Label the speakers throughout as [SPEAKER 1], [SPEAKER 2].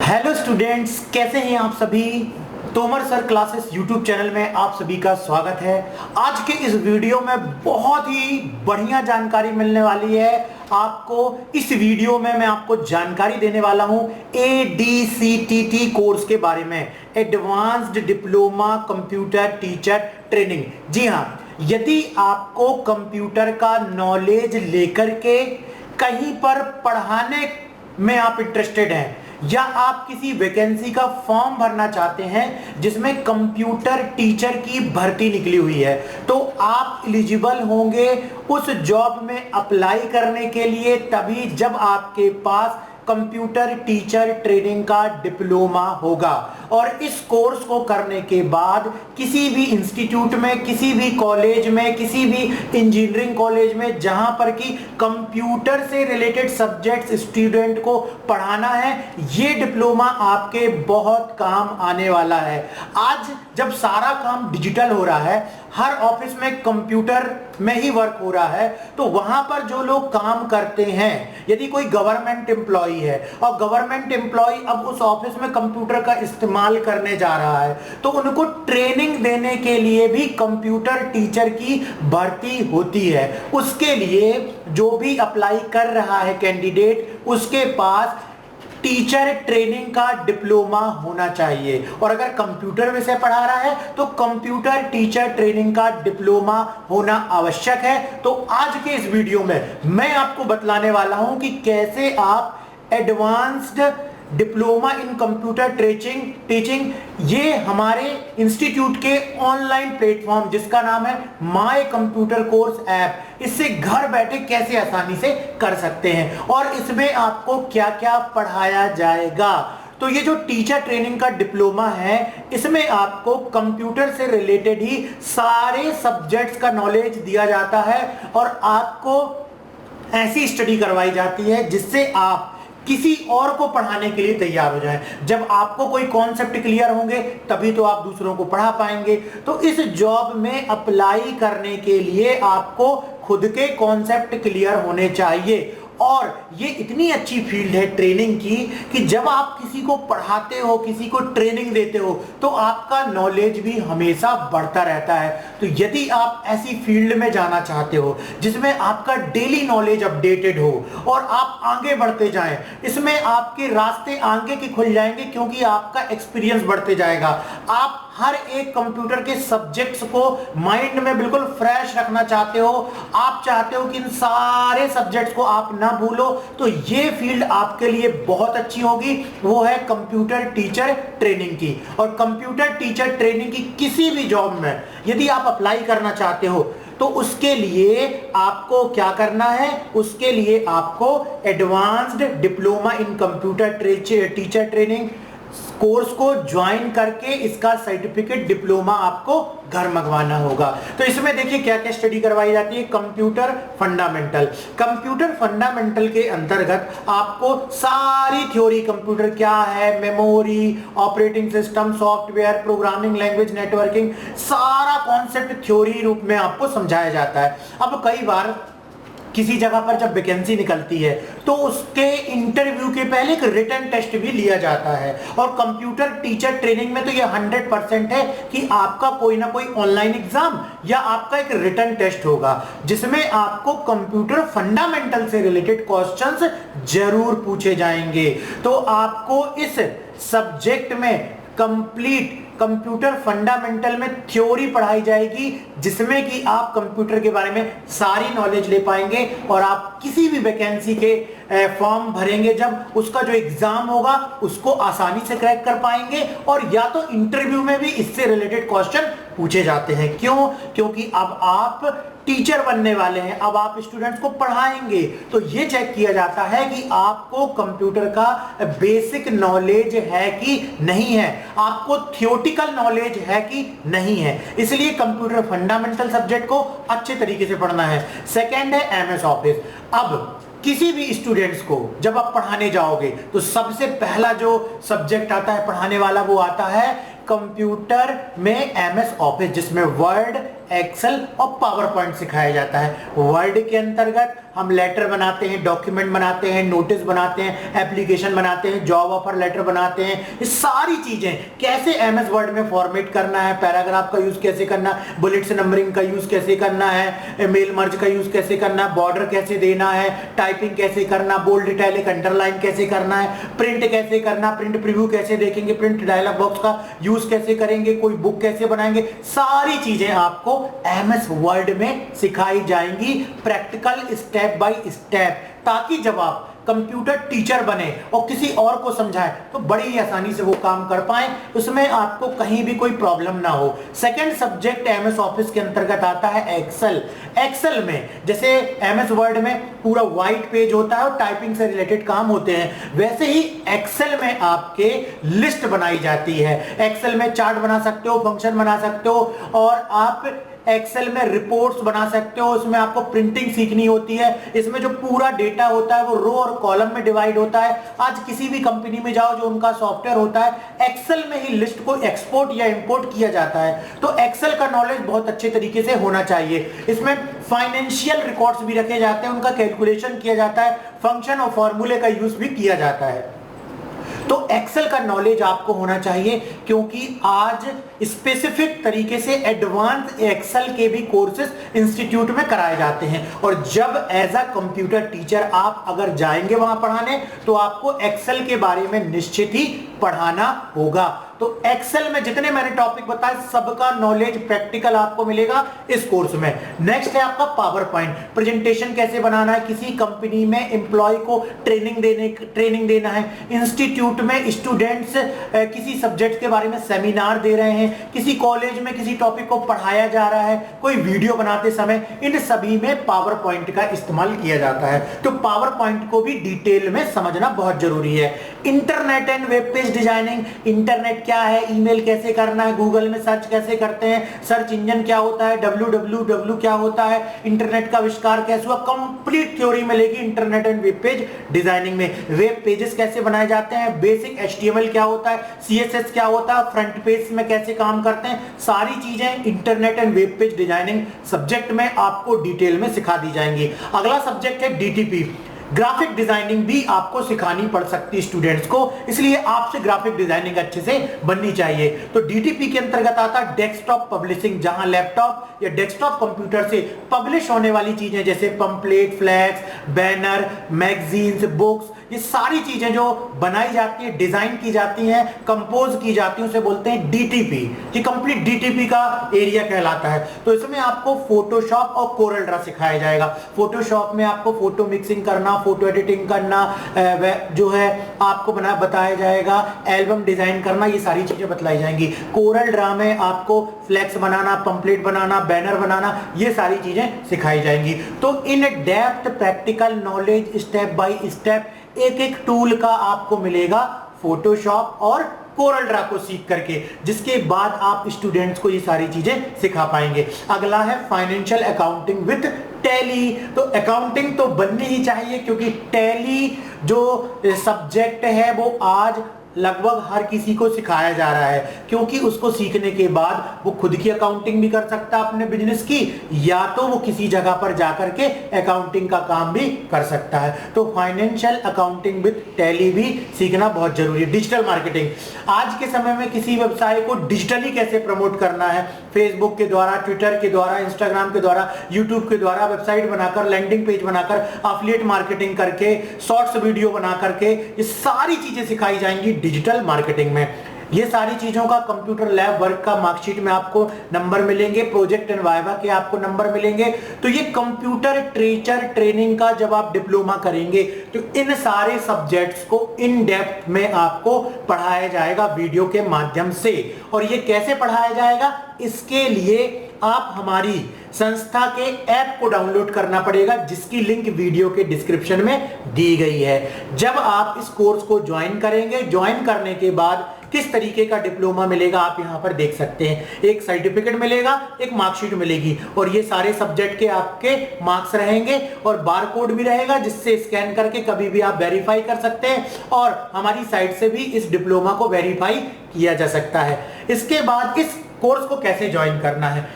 [SPEAKER 1] Hello students, कैसे हैं आप सभी। Tomar sir classes YouTube channel में आप सभी का स्वागत है। आज के इस वीडियो में बहुत ही बढ़िया जानकारी मिलने वाली है आपको। इस वीडियो में मैं आपको जानकारी देने वाला हूं ADCTT कोर्स के बारे में, advanced diploma computer teacher training. जी हां, यदि आपको कंप्यूटर का नॉलेज लेकर के कहीं पर पढ़ाने में आप इंटरेस्टेड हैं या आप किसी वैकेंसी का फॉर्म भरना चाहते हैं जिसमें कंप्यूटर टीचर की भर्ती निकली हुई है, तो आप एलिजिबल होंगे उस जॉब में अप्लाई करने के लिए तभी जब आपके पास कंप्यूटर टीचर ट्रेनिंग का डिप्लोमा होगा। और इस कोर्स को करने के बाद किसी भी इंस्टीट्यूट में, किसी भी कॉलेज में, किसी भी इंजीनियरिंग कॉलेज में जहां पर कि कंप्यूटर से रिलेटेड सब्जेक्ट्स स्टूडेंट को पढ़ाना है, ये डिप्लोमा आपके बहुत काम आने वाला है। आज जब सारा काम डिजिटल हो रहा है, हर ऑफिस में कंप्यूटर में ही वर्क हो रहा है, तो वहां पर जो लोग काम करते हैं, यदि कोई गवर्नमेंट एम्प्लॉय है और गवर्नमेंट एम्प्लॉय अब उस ऑफिस में कंप्यूटर का इस्तेमाल करने जा रहा है, तो उनको ट्रेनिंग देने के लिए भी कंप्यूटर टीचर की भर्ती होती है। उसके लिए जो भी अप्लाई कर रहा है कैंडिडेट, उसके पास टीचर ट्रेनिंग का डिप्लोमा होना चाहिए। और अगर कंप्यूटर विषय पढ़ा रहा है तो कंप्यूटर टीचर ट्रेनिंग का डिप्लोमा होना आवश्यक है। तो आज के इस वीडियो में मैं आपको बतलाने वाला हूं कि कैसे आप advanced diploma in computer teaching, ये हमारे इंस्टीट्यूट के ऑनलाइन प्लेटफॉर्म जिसका नाम है माय कंप्यूटर कोर्स ऐप, इससे घर बैठे कैसे आसानी से कर सकते हैं और इसमें आपको क्या क्या पढ़ाया जाएगा। तो ये जो टीचर ट्रेनिंग का डिप्लोमा है, इसमें आपको कंप्यूटर से रिलेटेड ही सारे सब्जेक्ट्स का नॉलेज दिया जाता है और आपको ऐसी स्टडी करवाई जाती है जिससे आप किसी और को पढ़ाने के लिए तैयार हो जाएं। जब आपको कोई कॉन्सेप्ट क्लियर होंगे तभी तो आप दूसरों को पढ़ा पाएंगे। तो इस जॉब में अप्लाई करने के लिए आपको खुद के कॉन्सेप्ट क्लियर होने चाहिए। और ये इतनी अच्छी फील्ड है ट्रेनिंग की कि जब आप किसी को पढ़ाते हो, किसी को ट्रेनिंग देते हो, तो आपका नॉलेज भी हमेशा बढ़ता रहता है। तो यदि आप ऐसी फील्ड में जाना चाहते हो जिसमें आपका डेली नॉलेज अपडेटेड हो और आप आगे बढ़ते जाएं, इसमें आपके रास्ते आगे के खुल जाएंगे क्योंकि आपका एक्सपीरियंस बढ़ते जाएगा। आप हर एक कंप्यूटर के सब्जेक्ट्स को माइंड में बिल्कुल फ्रेश रखना चाहते हो, आप चाहते हो कि इन सारे सब्जेक्ट्स को आप ना भूलो, तो ये फील्ड आपके लिए बहुत अच्छी होगी। वो है कंप्यूटर टीचर ट्रेनिंग की। और कंप्यूटर टीचर ट्रेनिंग की किसी भी जॉब में यदि आप अप्लाई करना चाहते हो तो उसके लिए आपको क्या करना है, उसके लिए आपको advanced diploma in computer teacher training course को ज्वाइन करके इसका सर्टिफिकेट डिप्लोमा आपको घर मंगवाना होगा। तो इसमें देखिए क्या क्या स्टडी करवाई जाती है। कंप्यूटर फंडामेंटल के अंतर्गत आपको सारी थ्योरी, कंप्यूटर क्या है, memory, operating system, software, programming language, networking, सारा कॉन्सेप्ट थ्योरी रूप में आपको समझाया जाता है। अब कई बार किसी जगह पर जब वैकेंसी निकलती है तो उसके इंटरव्यू के पहले एक रिटन टेस्ट भी लिया जाता है। और कंप्यूटर टीचर ट्रेनिंग में तो ये 100% है कि आपका कोई ना कोई ऑनलाइन एग्जाम या आपका एक रिटन टेस्ट होगा जिसमें आपको कंप्यूटर फंडामेंटल से रिलेटेड क्वेश्चंस जरूर पूछे जाएंगे। तो आपको इस सब्जेक्ट में कंप्लीट कंप्यूटर फंडामेंटल में थ्योरी पढ़ाई जाएगी जिसमें कि आप कंप्यूटर के बारे में सारी नॉलेज ले पाएंगे और आप किसी भी वैकेंसी के फॉर्म भरेंगे जब उसका जो एग्जाम होगा उसको आसानी से क्रैक कर पाएंगे। और या तो इंटरव्यू में भी इससे रिलेटेड क्वेश्चन पूछे जाते हैं। क्यों? क्योंकि अब आप टीचर बनने वाले हैं, अब आप स्टूडेंट्स को पढ़ाएंगे, तो ये चेक किया जाता है कि आपको कंप्यूटर का बेसिक नॉलेज है कि नहीं है, आपको थियोरेटिकल नॉलेज है कि नहीं है। इसलिए कंप्यूटर फंडामेंटल सब्जेक्ट को अच्छे तरीके से पढ़ना है। सेकेंड है MS ऑफिस। अब किसी भी स्टूडेंट्स को जब आप पढ़ाने जाओगे तो सबसे पहला जो सब्जेक्ट आता है पढ़ाने वाला, वो आता है कंप्यूटर में MS ऑफिस, जिसमें वर्ड, एक्सेल और पावर पॉइंट सिखाया जाता है। वर्ड के अंतर्गत हम लेटर बनाते हैं, डॉक्यूमेंट बनाते हैं, नोटिस बनाते हैं, एप्लीकेशन बनाते हैं, जॉब ऑफर लेटर बनाते हैं। ये सारी चीजें कैसे एमएस वर्ड में फॉर्मेट करना है, पैराग्राफ का यूज कैसे करना है, बुलेट्स नंबरिंग का यूज कैसे करना है, मेल मर्ज का यूज कैसे करना है, बॉर्डर कैसे देना है, टाइपिंग कैसे करना, बोल्ड इटैलिक अंडरलाइन कैसे करना है, प्रिंट कैसे करना, प्रिंट प्रीव्यू कैसे देखेंगे, प्रिंट डायलॉग बॉक्स का यूज कैसे करेंगे, कोई बुक कैसे बनाएंगे, सारी चीजें आपको एमएस वर्ड में सिखाई जाएंगी प्रैक्टिकल स्टेप बाय स्टेप, ताकि जब आप कंप्यूटर टीचर बने और किसी और को समझाएं तो बड़ी ही आसानी से वो काम कर पाए, उसमें आपको कहीं भी कोई प्रॉब्लम ना हो। सेकंड सब्जेक्ट एमएस ऑफिस के अंतर्गत आता है एक्सेल। एक्सेल में जैसे एमएस वर्ड में पूरा व्हाइट पेज होता है और टाइपिंग से रिलेटेड काम होते हैं, वैसे ही एक्सेल में आपके लिस्ट बनाई जाती है। एक्सेल में चार्ट बना सकते हो, फंक्शन बना सकते हो, और आप एक्सेल में रिपोर्ट्स बना सकते हो। उसमें आपको प्रिंटिंग सीखनी होती है। इसमें जो पूरा डेटा होता है वो रो और कॉलम में डिवाइड होता है। आज किसी भी कंपनी में जाओ, जो उनका सॉफ्टवेयर होता है, एक्सेल में ही लिस्ट को एक्सपोर्ट या इंपोर्ट किया जाता है। तो एक्सेल का नॉलेज बहुत अच्छे तरीके से होना चाहिए। इसमें फाइनेंशियल रिकॉर्ड्स भी रखे जाते हैं, उनका कैलकुलेशन किया जाता है, फंक्शन और फॉर्मूले का यूज भी किया जाता है। तो एक्सेल का नॉलेज आपको होना चाहिए, क्योंकि आज स्पेसिफिक तरीके से एडवांस एक्सेल के भी कोर्सेज इंस्टीट्यूट में कराए जाते हैं। और जब एज अ कंप्यूटर टीचर आप अगर जाएंगे वहां पढ़ाने, तो आपको एक्सेल के बारे में निश्चित ही पढ़ाना होगा। तो एक्सेल में जितने मैंने टॉपिक बताए, सबका नॉलेज प्रैक्टिकल आपको मिलेगा इस कोर्स में। नेक्स्ट है आपका पावर पॉइंट। प्रेजेंटेशन कैसे बनाना है, किसी कंपनी में एम्प्लॉय को ट्रेनिंग देना है, इंस्टीट्यूट में स्टूडेंट्स किसी सब्जेक्ट के बारे में सेमिनार दे रहे हैं, किसी कॉलेज में किसी टॉपिक को पढ़ाया जा रहा है, कोई वीडियो बनाते समय, इन सभी में पावर पॉइंट का इस्तेमाल किया जाता है। तो पावर पॉइंट को भी डिटेल में समझना बहुत जरूरी है। Internet and web page designing, internet क्या है, ईमेल कैसे करना है, गूगल में सर्च कैसे करते हैं, सर्च इंजन क्या होता है, www क्या होता है, इंटरनेट का आविष्कार कैसे हुआ, कंप्लीट थ्योरी मिलेगी internet and web page designing में। वेब पेजेस कैसे बनाए जाते हैं, बेसिक HTML क्या होता है, CSS क्या होता है, फ्रंट पेज में कैसे काम करते हैं, सारी चीजें internet and web page designing subject में आपको डिटेल में सिखा दी जाएंगी। अगला सब्जेक्ट है DTP। ग्राफिक डिजाइनिंग भी आपको सिखानी पड़ सकती है स्टूडेंट्स को, इसलिए आपसे ग्राफिक डिजाइनिंग अच्छे से बननी चाहिए। तो DTP के अंतर्गत आता है डेस्कटॉप पब्लिशिंग, जहां लैपटॉप या डेस्कटॉप कंप्यूटर से पब्लिश होने वाली चीजें जैसे pamphlet, flex, banner, magazines, books, ये सारी चीजें जो बनाई जाती है, डिजाइन की जाती हैं, कंपोज की जाती हैं, उसे बोलते हैं DTP। ये कंप्लीट DTP का एरिया कहलाता है। तो इसमें आपको फोटोशॉप और कोरल ड्रा सिखाया जाएगा। फोटोशॉप में आपको फोटो मिक्सिंग करना, फोटो एडिटिंग करना, जो है आपको बताया जाएगा, एल्बम डिजाइन करना, ये सारी चीजें बतलाई जाएंगी। कोरल ड्रा में आपको फ्लैक्स बनाना, पंपलेट बनाना, बैनर बनाना, ये सारी चीजें सिखाई जाएंगी। तो in depth practical knowledge step by step एक एक टूल का आपको मिलेगा फोटोशॉप और कोरल ड्रा को सीख करके, जिसके बाद आप स्टूडेंट्स को ये सारी चीजें सिखा पाएंगे। अगला है फाइनेंशियल अकाउंटिंग विद टैली। तो अकाउंटिंग तो बननी ही चाहिए, क्योंकि टैली जो सब्जेक्ट है वो आज लगभग हर किसी को सिखाया जा रहा है, क्योंकि उसको सीखने के बाद वो खुद की अकाउंटिंग भी कर सकता है अपने बिजनेस की, या तो वो किसी जगह पर जाकर के अकाउंटिंग का काम भी कर सकता है। तो फाइनेंशियल अकाउंटिंग विद टैली भी सीखना बहुत जरूरी है। डिजिटल मार्केटिंग, आज के समय में किसी व्यवसाय को डिजिटली कैसे प्रमोट करना है, फेसबुक के द्वारा, ट्विटर के द्वारा, इंस्टाग्राम के द्वारा, यूट्यूब के द्वारा, वेबसाइट बनाकर, लैंडिंग पेज बनाकर, एफिलिएट मार्केटिंग करके, शॉर्ट्स वीडियो बना करके, ये सारी चीजें सिखाई जाएंगी डिजिटल मार्केटिंग में। ये सारी चीजों का कंप्यूटर लैब वर्क का मार्कशीट में आपको नंबर मिलेंगे, प्रोजेक्ट एंड वाइवा के आपको नंबर मिलेंगे। तो ये कंप्यूटर टीचर ट्रेनिंग का जब आप डिप्लोमा करेंगे, तो इन सारे सब्जेक्ट्स को इन डेप्थ में आपको पढ़ाया जाएगा वीडियो के माध्यम से। और ये कैसे पढ़ाया जाएगा, इसके लिए आप हमारी संस्था के ऐप को डाउनलोड करना पड़ेगा, जिसकी लिंक वीडियो के डिस्क्रिप्शन में दी गई है। जब आप इस कोर्स को ज्वाइन करेंगे, ज्वाइन करने के बाद किस तरीके का डिप्लोमा मिलेगा आप यहां पर देख सकते हैं। एक सर्टिफिकेट मिलेगा, एक मार्कशीट मिलेगी, और ये सारे सब्जेक्ट के आपके मार्क्स रहेंगे, और बारकोड भी रहेगा, जिससे स्कैन करके कभी भी आप वेरीफाई कर सकते हैं, और हमारी साइट से भी इस डिप्लोमा को वेरीफाई किया जा सकता है। इसके बाद इस कोर्स को कैसे ज्वाइन करना है,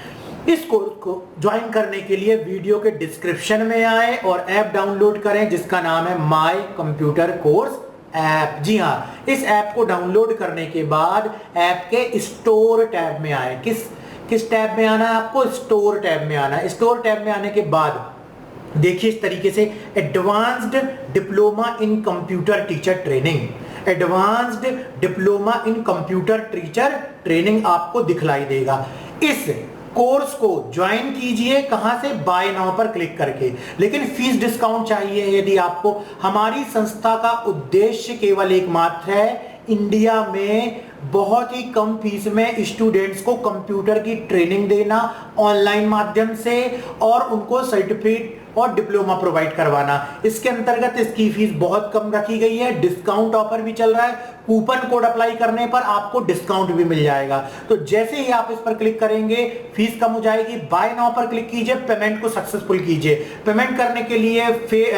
[SPEAKER 1] इस कोर्स को ज्वाइन करने के लिए वीडियो के डिस्क्रिप्शन में आए और ऐप डाउनलोड करें जिसका नाम है माय कंप्यूटर कोर्स ऐप। जी हाँ, इस ऐप को डाउनलोड करने के बाद ऐप के स्टोर टैब में आए। किस टैब में आना है आपको? स्टोर टैब में आना है। स्टोर टैब में आने के बाद देखिए इस तरीके से advanced diploma in computer teacher training, advanced diploma in computer teacher training आपको दिखलाई देगा। इस कोर्स को ज्वाइन कीजिए। कहां से? बाय नाउ पर क्लिक करके। लेकिन फीस डिस्काउंट चाहिए यदि आपको। हमारी संस्था का उद्देश्य केवल एकमात्र है, इंडिया में बहुत ही कम फीस में स्टूडेंट्स को कंप्यूटर की ट्रेनिंग देना ऑनलाइन माध्यम से और उनको सर्टिफिकेट और डिप्लोमा प्रोवाइड करवाना। इसके अंतर्गत इसकी फीस बहुत कम रखी गई है। डिस्काउंट ऑफर भी चल रहा है। कूपन कोड अप्लाई करने पर आपको डिस्काउंट भी मिल जाएगा। तो जैसे ही आप इस पर क्लिक करेंगे फीस कम हो जाएगी। बाय नाउ पर क्लिक कीजिए, पेमेंट को सक्सेसफुल कीजिए। पेमेंट करने के लिए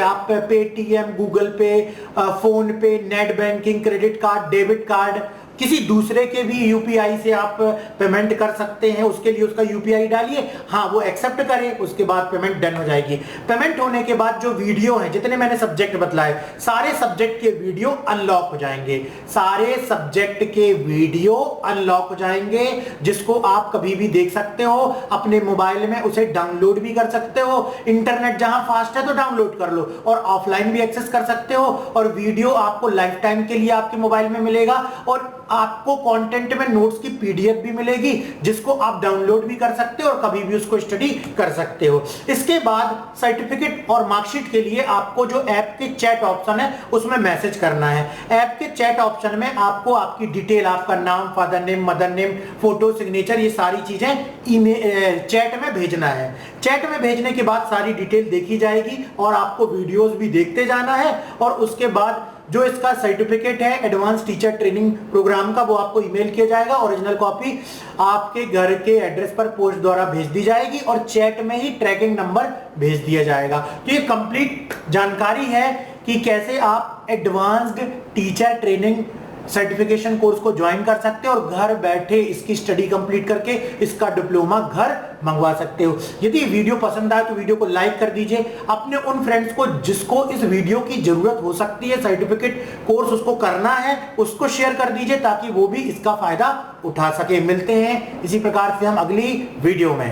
[SPEAKER 1] आप पेटीएम, गूगल पे, फोन पे, net banking, credit card, debit card, किसी दूसरे के भी यूपीआई से आप पेमेंट कर सकते हैं। उसके लिए उसका यूपीआई डालिए, हाँ वो एक्सेप्ट करे, उसके बाद पेमेंट डन हो जाएगी। पेमेंट होने के बाद जो वीडियो है, जितने मैंने सब्जेक्ट बतलाए, सारे सब्जेक्ट के वीडियो अनलॉक हो जाएंगे। सारे सब्जेक्ट के वीडियो अनलॉक हो जाएंगे जिसको आप कभी भी देख सकते हो अपने मोबाइल में, उसे डाउनलोड भी कर सकते हो। इंटरनेट जहां फास्ट है तो डाउनलोड कर लो और ऑफलाइन भी एक्सेस कर सकते हो। और वीडियो आपको लाइफ टाइम के लिए आपके मोबाइल में मिलेगा और आपको कंटेंट में नोट्स की पीडीएफ भी मिलेगी जिसको आप डाउनलोड भी कर सकते हो और कभी भी उसको स्टडी कर सकते हो। इसके बाद सर्टिफिकेट और मार्कशीट के लिए आपको जो ऐप के चैट ऑप्शन है उसमें मैसेज करना है। ऐप के चैट ऑप्शन में आपको आपकी डिटेल, आपका नाम, father name, mother name, photo, signature, ये सारी चीजें चैट में भेजना है। चैट में भेजने के बाद सारी डिटेल देखी जाएगी और आपको वीडियोस भी देखते जाना है। और उसके बाद जो इसका सर्टिफिकेट है एडवांस टीचर ट्रेनिंग प्रोग्राम का, वो आपको ईमेल किया जाएगा। ओरिजिनल कॉपी आपके घर के एड्रेस पर पोस्ट द्वारा भेज दी जाएगी और चैट में ही ट्रैकिंग नंबर भेज दिया जाएगा। तो ये कंप्लीट जानकारी है कि कैसे आप advanced teacher training certification course को ज्वाइन कर सकते हो और घर बैठे इसकी स्टडी कंप्लीट करके इसका डिप्लोमा घर मंगवा सकते हो। यदि वीडियो पसंद आए तो वीडियो को लाइक कर दीजिए। अपने उन फ्रेंड्स को जिसको इस वीडियो की जरूरत हो सकती है, सर्टिफिकेट कोर्स उसको करना है, उसको शेयर कर दीजिए ताकि वो भी इसका फायदा उठा सके। मिलते हैं इसी प्रकार से हम अगली वीडियो में।